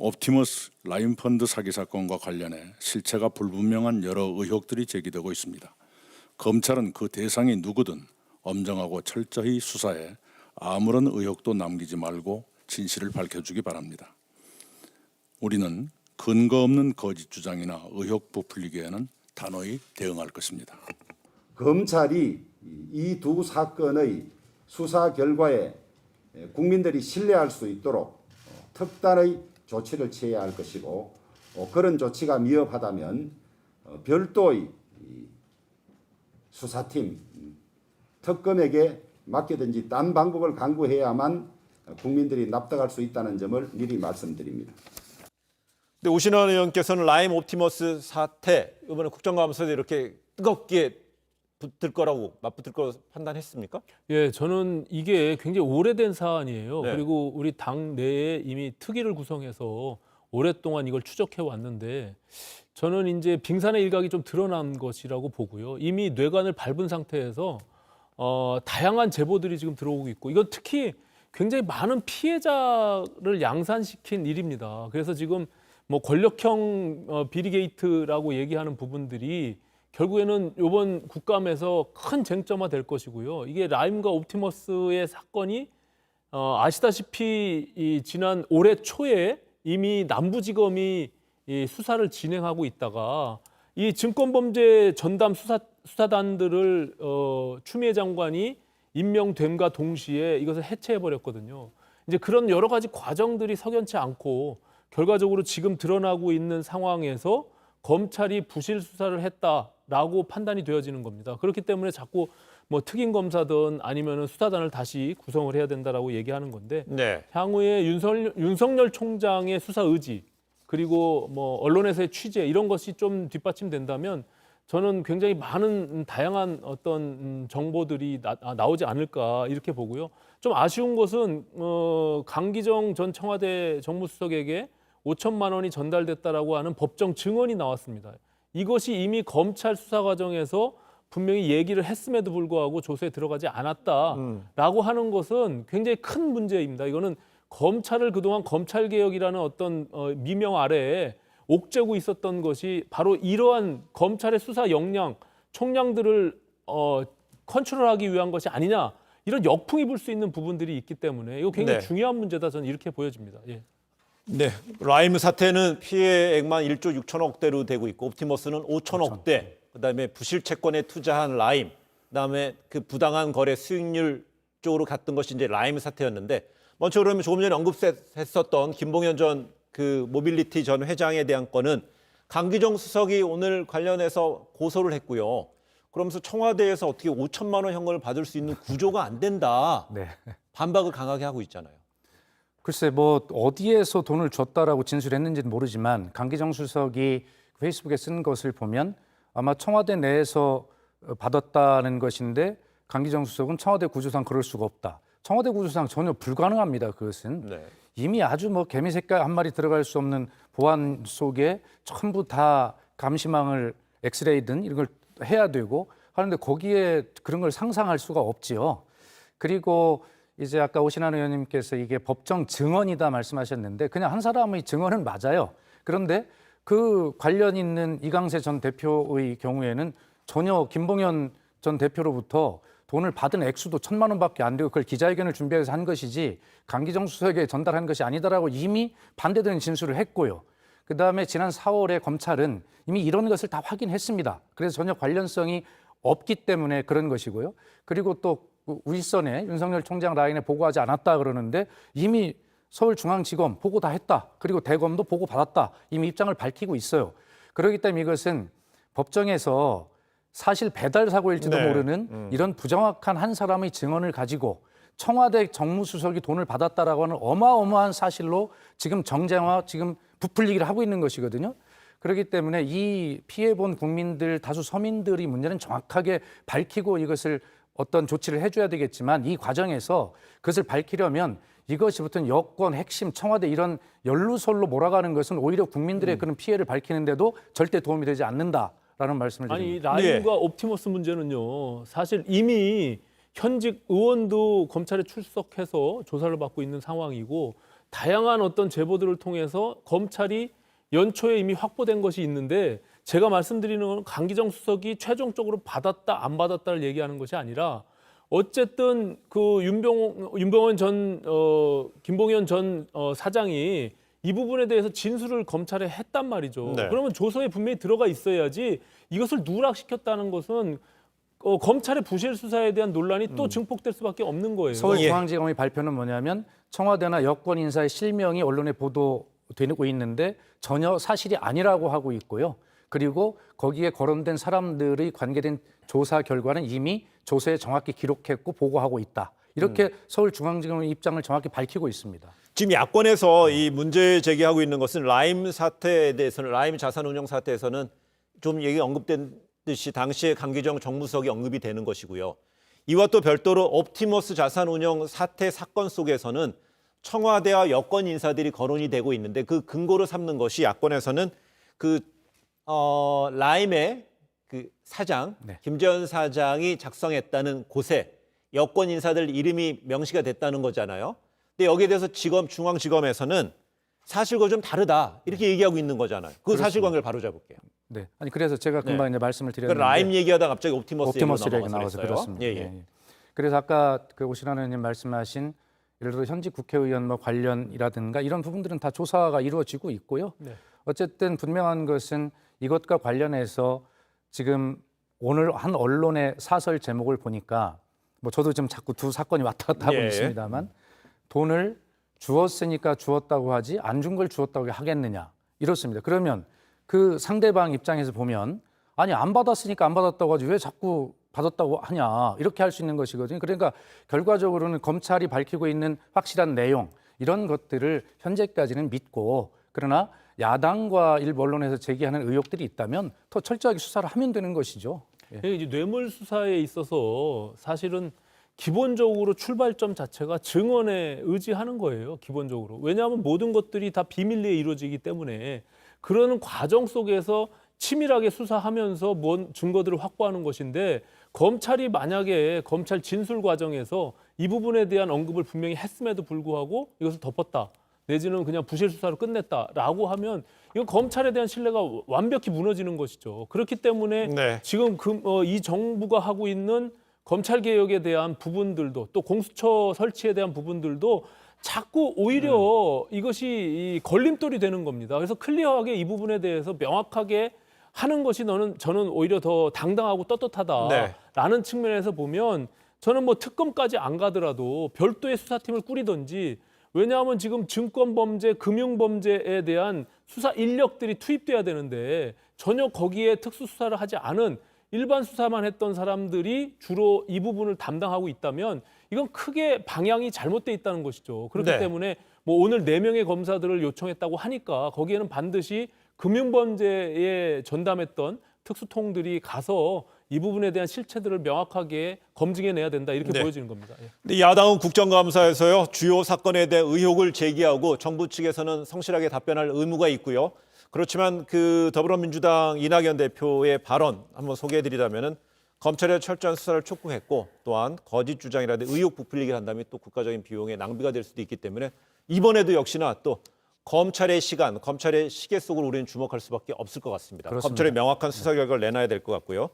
옵티머스 라임펀드 사기 사건과 관련해 실체가 불분명한 여러 의혹들이 제기되고 있습니다. 검찰은 그 대상이 누구든 엄정하고 철저히 수사해 아무런 의혹도 남기지 말고 진실을 밝혀주기 바랍니다. 우리는 근거 없는 거짓 주장이나 의혹 부풀리기에는 단호히 대응할 것입니다. 검찰이 이 두 사건의 수사 결과에 국민들이 신뢰할 수 있도록 특단의 조치를 취해야 할 것이고, 그런 조치가 미흡하다면 별도의 수사팀, 특검에게 맡기든지 딴 방법을 강구해야만 국민들이 납득할 수 있다는 점을 미리 말씀드립니다. 근데 오신환 의원께서는 라임 옵티머스 사태 이번에 국정감사에서 이렇게 뜨겁게 맞붙을 거라고 판단했습니까? 예, 저는 이게 굉장히 오래된 사안이에요. 네. 그리고 우리 당 내에 이미 특위를 구성해서 오랫동안 이걸 추적해 왔는데 저는 이제 빙산의 일각이 좀 드러난 것이라고 보고요. 이미 뇌관을 밟은 상태에서 다양한 제보들이 지금 들어오고 있고, 이건 특히 굉장히 많은 피해자를 양산시킨 일입니다. 그래서 지금 뭐 권력형 비리 게이트라고 얘기하는 부분들이 결국에는 이번 국감에서 큰 쟁점화 될 것이고요. 이게 라임과 옵티머스의 사건이 아시다시피 지난 올해 초에 이미 남부지검이 이 수사를 진행하고 있다가 이 증권범죄 전담 수사단들을 추미애 장관이 임명됨과 동시에 이것을 해체해버렸거든요. 이제 그런 여러 가지 과정들이 석연치 않고 결과적으로 지금 드러나고 있는 상황에서 검찰이 부실 수사를 했다라고 판단이 되어지는 겁니다. 그렇기 때문에 자꾸 뭐 특임 검사든 아니면은 수사단을 다시 구성을 해야 된다라고 얘기하는 건데, 네. 향후에 윤석열 총장의 수사 의지 그리고 뭐 언론에서의 취재 이런 것이 좀 뒷받침된다면 저는 굉장히 많은 다양한 어떤 정보들이 나오지 않을까 이렇게 보고요. 좀 아쉬운 것은 강기정 전 청와대 정무수석에게 5천만 원이 전달됐다라고 하는 법정 증언이 나왔습니다. 이것이 이미 검찰 수사 과정에서 분명히 얘기를 했음에도 불구하고 조사에 들어가지 않았다라고 하는 것은 굉장히 큰 문제입니다. 이거는 검찰을 그동안 검찰개혁이라는 어떤 미명 아래에 옥죄고 있었던 것이 바로 이러한 검찰의 수사 역량, 총량들을 컨트롤하기 위한 것이 아니냐, 이런 역풍이 불 수 있는 부분들이 있기 때문에 이거 굉장히 네. 중요한 문제다, 저는 이렇게 보여집니다. 예. 네. 라임 사태는 피해액만 1조 6천억대로 되고 있고 옵티머스는 5천억대. 그다음에 부실 채권에 투자한 라임. 그다음에 그 부당한 거래 수익률 쪽으로 갔던 것이 이제 라임 사태였는데, 먼저 그러면 조금 전에 언급했었던 김봉현 전 그 모빌리티 전 회장에 대한 건은 강기정 수석이 오늘 관련해서 고소를 했고요. 그러면서 청와대에서 어떻게 5천만 원 현금을 받을 수 있는 구조가 안 된다. 네. 반박을 강하게 하고 있잖아요. 글쎄 뭐 어디에서 돈을 줬다라고 진술했는지는 모르지만 강기정 수석이 페이스북에 쓴 것을 보면 아마 청와대 내에서 받았다는 것인데, 강기정 수석은 청와대 구조상 그럴 수가 없다. 청와대 구조상 전혀 불가능합니다. 그것은 네. 이미 아주 뭐 개미 색깔 한 마리 들어갈 수 없는 보안 속에 전부 다 감시망을 엑스레이든 이런 걸 해야 되고 하는데 거기에 그런 걸 상상할 수가 없지요. 그리고 이제 아까 오신환 의원님께서 이게 법정 증언이다 말씀하셨는데, 그냥 한 사람의 증언은 맞아요. 그런데 그 관련 있는 이강세 전 대표의 경우에는 전혀 김봉현 전 대표로부터 돈을 받은 액수도 1,000만 원밖에 안 되고 그걸 기자회견을 준비해서 한 것이지 강기정 수석에 전달한 것이 아니다라고 이미 반대되는 진술을 했고요. 그다음에 지난 4월에 검찰은 이미 이런 것을 다 확인했습니다. 그래서 전혀 관련성이 없기 때문에 그런 것이고요. 그리고 또 윗선에 윤석열 총장 라인에 보고하지 않았다 그러는데 이미 서울중앙지검 보고 다 했다. 그리고 대검도 보고 받았다. 이미 입장을 밝히고 있어요. 그렇기 때문에 이것은 법정에서 사실 배달 사고일지도 네. 모르는 이런 부정확한 한 사람의 증언을 가지고 청와대 정무수석이 돈을 받았다라고 하는 어마어마한 사실로 지금 정쟁화, 지금 부풀리기를 하고 있는 것이거든요. 그렇기 때문에 이 피해본 국민들, 다수 서민들이 문제는 정확하게 밝히고 이것을 어떤 조치를 해줘야 되겠지만, 이 과정에서 그것을 밝히려면 이것이 붙은 여권, 핵심, 청와대 이런 연루설로 몰아가는 것은 오히려 국민들의 그런 피해를 밝히는데도 절대 도움이 되지 않는다라는 말씀을 드립니다. 아니, 라임과 옵티머스 문제는요, 사실 이미 현직 의원도 검찰에 출석해서 조사를 받고 있는 상황이고, 다양한 어떤 제보들을 통해서 검찰이 연초에 이미 확보된 것이 있는데 제가 말씀드리는 건 강기정 수석이 최종적으로 받았다 안 받았다를 얘기하는 것이 아니라 어쨌든 그 김봉현 전 사장이 이 부분에 대해서 진술을 검찰에 했단 말이죠. 네. 그러면 조서에 분명히 들어가 있어야지 이것을 누락시켰다는 것은 검찰의 부실 수사에 대한 논란이 또 증폭될 수밖에 없는 거예요. 서울중앙지검의 발표는 뭐냐면 청와대나 여권 인사의 실명이 언론에 보도되고 있는데 전혀 사실이 아니라고 하고 있고요. 그리고 거기에 거론된 사람들의 관계된 조사 결과는 이미 조서에 정확히 기록했고 보고하고 있다. 이렇게 서울중앙지검의 입장을 정확히 밝히고 있습니다. 지금 야권에서 이 문제 제기하고 있는 것은 라임 사태에 대해서는 라임 자산운용 사태에서는 좀 얘기 언급된 듯이 당시에 강기정 정무수석이 언급이 되는 것이고요. 이와 또 별도로 옵티머스 자산운용 사태 사건 속에서는 청와대와 여권 인사들이 거론이 되고 있는데 그 근거로 삼는 것이 야권에서는 라임의 그 사장 네. 김재현 사장이 작성했다는 곳에 여권 인사들 이름이 명시가 됐다는 거잖아요. 근데 여기에 대해서 중앙지검에서는 사실과 좀 다르다 이렇게 얘기하고 있는 거잖아요. 그 사실관계를 바로 잡을게요. 네. 아니 그래서 제가 금방 이제 말씀을 드렸는데 그러니까 라임 얘기하다 갑자기 옵티머스 얘기로 얘기 나와서 넘어가서 그렇습니다. 예, 예. 예. 그래서 아까 그 오신환 의원님 말씀하신 예를 들어 현직 국회의원 뭐 관련이라든가 이런 부분들은 다 조사가 이루어지고 있고요. 네. 어쨌든 분명한 것은 이것과 관련해서 지금 오늘 한 언론의 사설 제목을 보니까 뭐 저도 지금 자꾸 두 사건이 왔다 갔다 하고 예. 있습니다만 돈을 주었으니까 주었다고 하지 안 준 걸 주었다고 하겠느냐 이렇습니다. 그러면 그 상대방 입장에서 보면 아니 안 받았으니까 안 받았다고 하지 왜 자꾸 받았다고 하냐 이렇게 할 수 있는 것이거든요. 그러니까 결과적으로는 검찰이 밝히고 있는 확실한 내용 이런 것들을 현재까지는 믿고 그러나 야당과 일부 언론에서 제기하는 의혹들이 있다면 더 철저하게 수사를 하면 되는 것이죠. 예. 이제 뇌물 수사에 있어서 사실은 기본적으로 출발점 자체가 증언에 의지하는 거예요. 기본적으로. 왜냐하면 모든 것들이 다 비밀리에 이루어지기 때문에 그러는 과정 속에서 치밀하게 수사하면서 뭔 증거들을 확보하는 것인데 검찰이 만약에 검찰 진술 과정에서 이 부분에 대한 언급을 분명히 했음에도 불구하고 이것을 덮었다. 내지는 그냥 부실 수사로 끝냈다라고 하면 이건 검찰에 대한 신뢰가 완벽히 무너지는 것이죠. 그렇기 때문에 네. 지금 이 정부가 하고 있는 검찰 개혁에 대한 부분들도 또 공수처 설치에 대한 부분들도 자꾸 오히려 이것이 이 걸림돌이 되는 겁니다. 그래서 클리어하게 이 부분에 대해서 명확하게 하는 것이 저는 오히려 더 당당하고 떳떳하다라는 측면에서 보면 저는 뭐 특검까지 안 가더라도 별도의 수사팀을 꾸리든지 왜냐하면 지금 증권범죄, 금융범죄에 대한 수사 인력들이 투입돼야 되는데 전혀 거기에 특수수사를 하지 않은 일반 수사만 했던 사람들이 주로 이 부분을 담당하고 있다면 이건 크게 방향이 잘못돼 있다는 것이죠. 그렇기 네. 때문에 뭐 오늘 4명의 검사들을 요청했다고 하니까 거기에는 반드시 금융범죄에 전담했던 특수통들이 가서 이 부분에 대한 실체들을 명확하게 검증해내야 된다 이렇게 네. 보여지는 겁니다. 예. 근데 야당은 국정감사에서요 주요 사건에 대한 의혹을 제기하고 정부 측에서는 성실하게 답변할 의무가 있고요. 그렇지만 그 더불어민주당 이낙연 대표의 발언 한번 소개해드리자면은 검찰의 철저한 수사를 촉구했고 또한 거짓 주장이라든지 의혹 부풀리기를 한다면 또 국가적인 비용의 낭비가 될 수도 있기 때문에 이번에도 역시나 또 검찰의 시간, 검찰의 시계 속으로 우리는 주목할 수밖에 없을 것 같습니다. 그렇습니다. 검찰의 명확한 수사 결과를 내놔야 될 것 같고요.